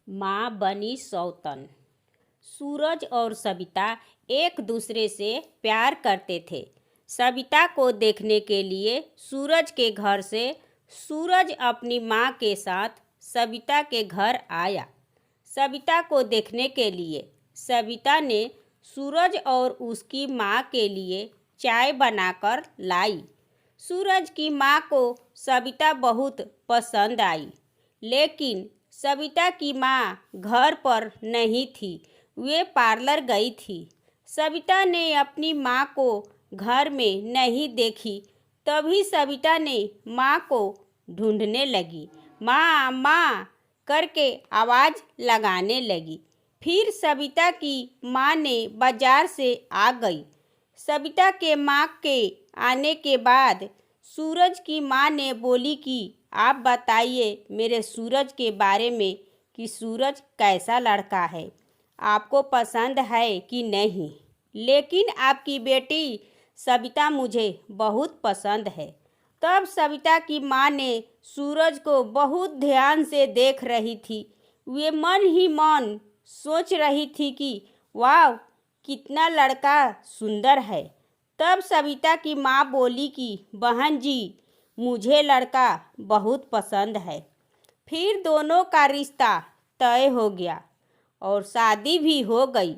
माँ बनी सौतन। सूरज और सविता एक दूसरे से प्यार करते थे। सविता को देखने के लिए सूरज के घर से सूरज अपनी माँ के साथ सविता के घर आया। सविता को देखने के लिए सविता ने सूरज और उसकी माँ के लिए चाय बनाकर लाई। सूरज की माँ को सविता बहुत पसंद आई, लेकिन सविता की माँ घर पर नहीं थी, वे पार्लर गई थी। सविता ने अपनी माँ को घर में नहीं देखी, तभी सविता ने माँ को ढूंढने लगी। माँ माँ करके आवाज़ लगाने लगी। फिर सविता की माँ ने बाजार से आ गई। सविता के माँ के आने के बाद सूरज की माँ ने बोली कि आप बताइए मेरे सूरज के बारे में कि सूरज कैसा लड़का है, आपको पसंद है कि नहीं। लेकिन आपकी बेटी सविता मुझे बहुत पसंद है। तब सविता की माँ ने सूरज को बहुत ध्यान से देख रही थी। वे मन ही मन सोच रही थी कि वाह, कितना लड़का सुंदर है। तब सविता की माँ बोली कि बहन जी, मुझे लड़का बहुत पसंद है। फिर दोनों का रिश्ता तय हो गया और शादी भी हो गई।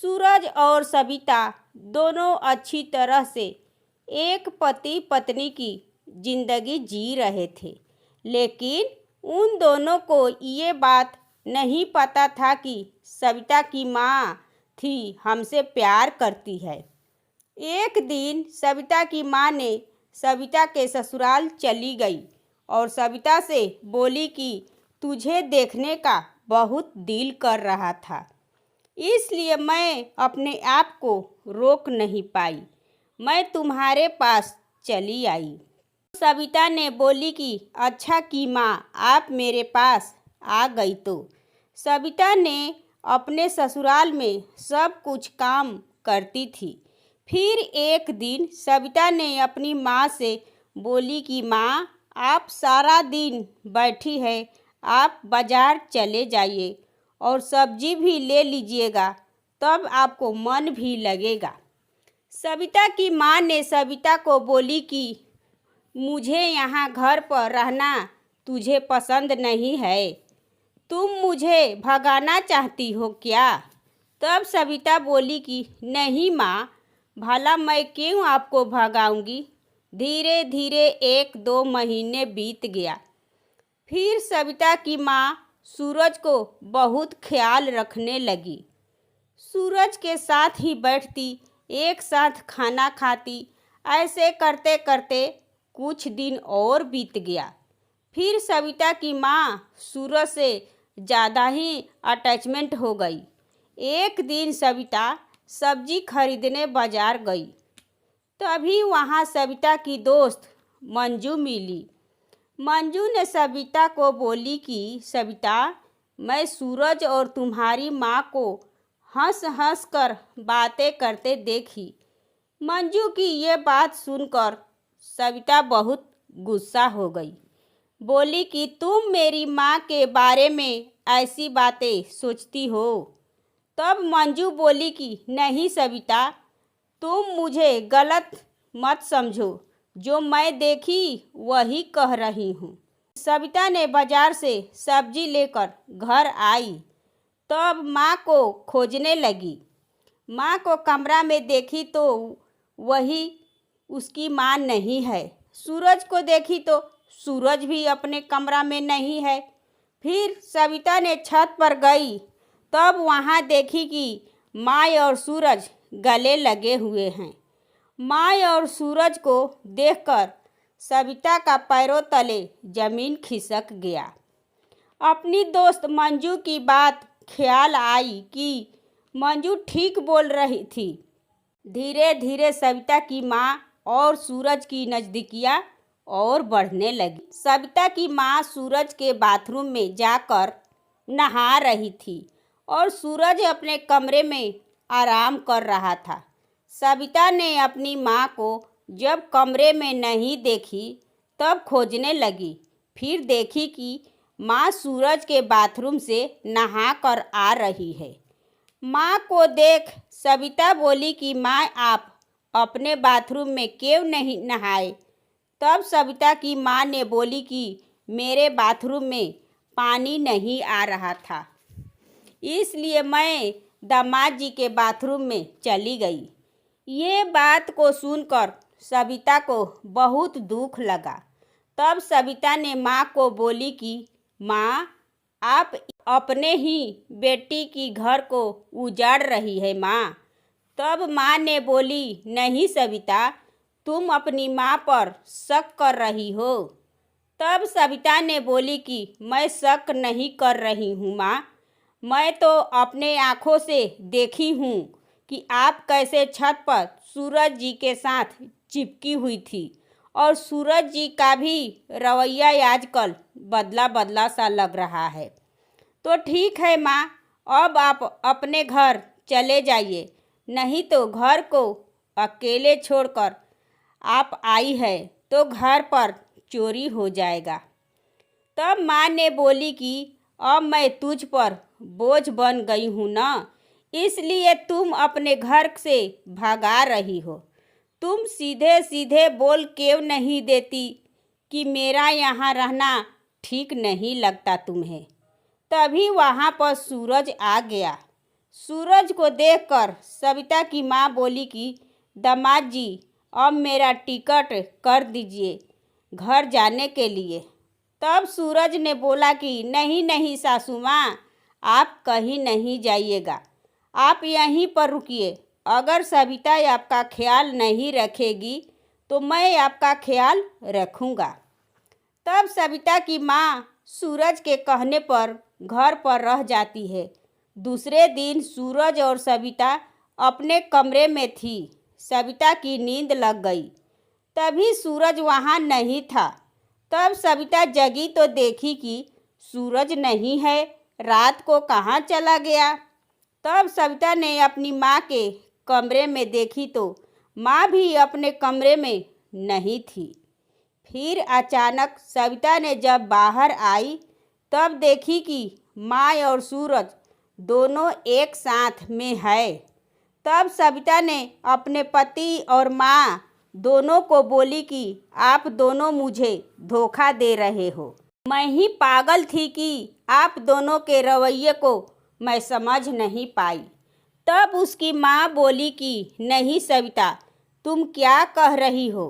सूरज और सविता दोनों अच्छी तरह से एक पति पत्नी की जिंदगी जी रहे थे, लेकिन उन दोनों को ये बात नहीं पता था कि सविता की माँ थी हमसे प्यार करती है। एक दिन सविता की माँ ने सविता के ससुराल चली गई और सविता से बोली कि तुझे देखने का बहुत दिल कर रहा था, इसलिए मैं अपने आप को रोक नहीं पाई, मैं तुम्हारे पास चली आई। सविता ने बोली कि अच्छा की माँ, आप मेरे पास आ गई तो। सविता ने अपने ससुराल में सब कुछ काम करती थी। फिर एक दिन सविता ने अपनी माँ से बोली कि माँ, आप सारा दिन बैठी है, आप बाजार चले जाइए और सब्जी भी ले लीजिएगा, तब आपको मन भी लगेगा। सविता की माँ ने सविता को बोली कि मुझे यहाँ घर पर रहना तुझे पसंद नहीं है, तुम मुझे भगाना चाहती हो क्या। तब सविता बोली कि नहीं माँ, भला मैं क्यों आपको भगाऊंगी। धीरे धीरे 1-2 महीने बीत गया। फिर सविता की माँ सूरज को बहुत ख्याल रखने लगी। सूरज के साथ ही बैठती, एक साथ खाना खाती। ऐसे करते करते कुछ दिन और बीत गया। फिर सविता की माँ सूरज से ज़्यादा ही अटैचमेंट हो गई। एक दिन सविता सब्जी खरीदने बाजार गई, तभी वहाँ सविता की दोस्त मंजू मिली। मंजू ने सविता को बोली कि सविता, मैं सूरज और तुम्हारी माँ को हंस हंस कर बातें करते देखी। मंजू की ये बात सुनकर सविता बहुत गुस्सा हो गई। बोली कि तुम मेरी माँ के बारे में ऐसी बातें सोचती हो। तब मंजू बोली कि नहीं सविता, तुम मुझे गलत मत समझो, जो मैं देखी वही कह रही हूँ। सविता ने बाजार से सब्जी लेकर घर आई, तब माँ को खोजने लगी। माँ को कमरा में देखी तो वही उसकी माँ नहीं है। सूरज को देखी तो सूरज भी अपने कमरा में नहीं है। फिर सविता ने छत पर गई, तब वहाँ देखी कि माँ और सूरज गले लगे हुए हैं। माँ और सूरज को देखकर सविता का पैरों तले जमीन खिसक गया। अपनी दोस्त मंजू की बात ख्याल आई कि मंजू ठीक बोल रही थी। धीरे धीरे सविता की माँ और सूरज की नज़दीकियाँ और बढ़ने लगी। सविता की माँ सूरज के बाथरूम में जाकर नहा रही थी और सूरज अपने कमरे में आराम कर रहा था। सविता ने अपनी माँ को जब कमरे में नहीं देखी, तब खोजने लगी। फिर देखी कि माँ सूरज के बाथरूम से नहा कर आ रही है। माँ को देख सविता बोली कि माँ आप अपने बाथरूम में क्यों नहीं नहाए। तब सविता की माँ ने बोली कि मेरे बाथरूम में पानी नहीं आ रहा था, इसलिए मैं दामाद जी के बाथरूम में चली गई। ये बात को सुनकर सविता को बहुत दुख लगा। तब सविता ने माँ को बोली कि माँ आप अपने ही बेटी की घर को उजाड़ रही है माँ। तब माँ ने बोली नहीं सविता, तुम अपनी माँ पर शक कर रही हो। तब सविता ने बोली कि मैं शक नहीं कर रही हूँ माँ, मैं तो अपने आँखों से देखी हूँ कि आप कैसे छत पर सूरज जी के साथ चिपकी हुई थी और सूरज जी का भी रवैया आजकल बदला बदला सा लग रहा है। तो ठीक है माँ, अब आप अपने घर चले जाइए, नहीं तो घर को अकेले छोड़कर आप आई है तो घर पर चोरी हो जाएगा। तब माँ ने बोली कि अब मैं तुझ पर बोझ बन गई हूँ ना, इसलिए तुम अपने घर से भगा रही हो। तुम सीधे सीधे बोल क्यों नहीं देती कि मेरा यहाँ रहना ठीक नहीं लगता तुम्हें। तभी वहाँ पर सूरज आ गया। सूरज को देखकर सविता की माँ बोली कि दामाद जी अब मेरा टिकट कर दीजिए घर जाने के लिए। तब सूरज ने बोला कि नहीं नहीं सासू माँ, आप कहीं नहीं जाइएगा, आप यहीं पर रुकिए। अगर सविता आपका ख्याल नहीं रखेगी तो मैं आपका ख्याल रखूँगा। तब सविता की माँ सूरज के कहने पर घर पर रह जाती है। दूसरे दिन सूरज और सविता अपने कमरे में थी। सविता की नींद लग गई। तभी सूरज वहाँ नहीं था। तब सविता जगी तो देखी कि सूरज नहीं है, रात को कहाँ चला गया। तब सविता ने अपनी माँ के कमरे में देखी तो माँ भी अपने कमरे में नहीं थी। फिर अचानक सविता ने जब बाहर आई तब देखी कि माँ और सूरज दोनों एक साथ में है। तब सविता ने अपने पति और माँ दोनों को बोली कि आप दोनों मुझे धोखा दे रहे हो। मैं ही पागल थी कि आप दोनों के रवैये को मैं समझ नहीं पाई। तब उसकी माँ बोली कि नहीं सविता, तुम क्या कह रही हो।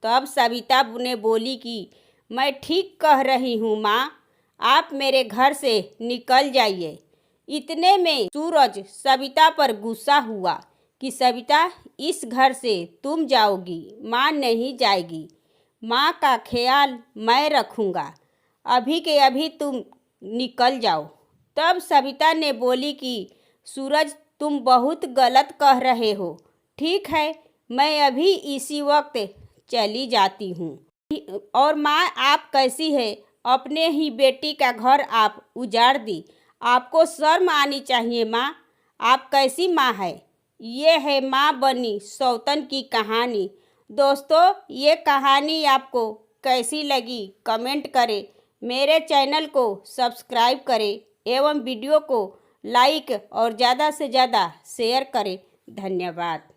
तब सविता ने बोली कि मैं ठीक कह रही हूँ माँ, आप मेरे घर से निकल जाइए। इतने में सूरज सविता पर गुस्सा हुआ कि सविता इस घर से तुम जाओगी, माँ नहीं जाएगी। माँ का ख्याल मैं रखूँगा, अभी के अभी तुम निकल जाओ। तब सविता ने बोली कि सूरज तुम बहुत गलत कह रहे हो, ठीक है मैं अभी इसी वक्त चली जाती हूँ। और माँ आप कैसी है, अपने ही बेटी का घर आप उजाड़ दी, आपको शर्म आनी चाहिए माँ, आप कैसी माँ है। ये है माँ बनी सौतन की कहानी। दोस्तों ये कहानी आपको कैसी लगी कमेंट करें, मेरे चैनल को सब्सक्राइब करें एवं वीडियो को लाइक और ज़्यादा से ज़्यादा शेयर करें। धन्यवाद।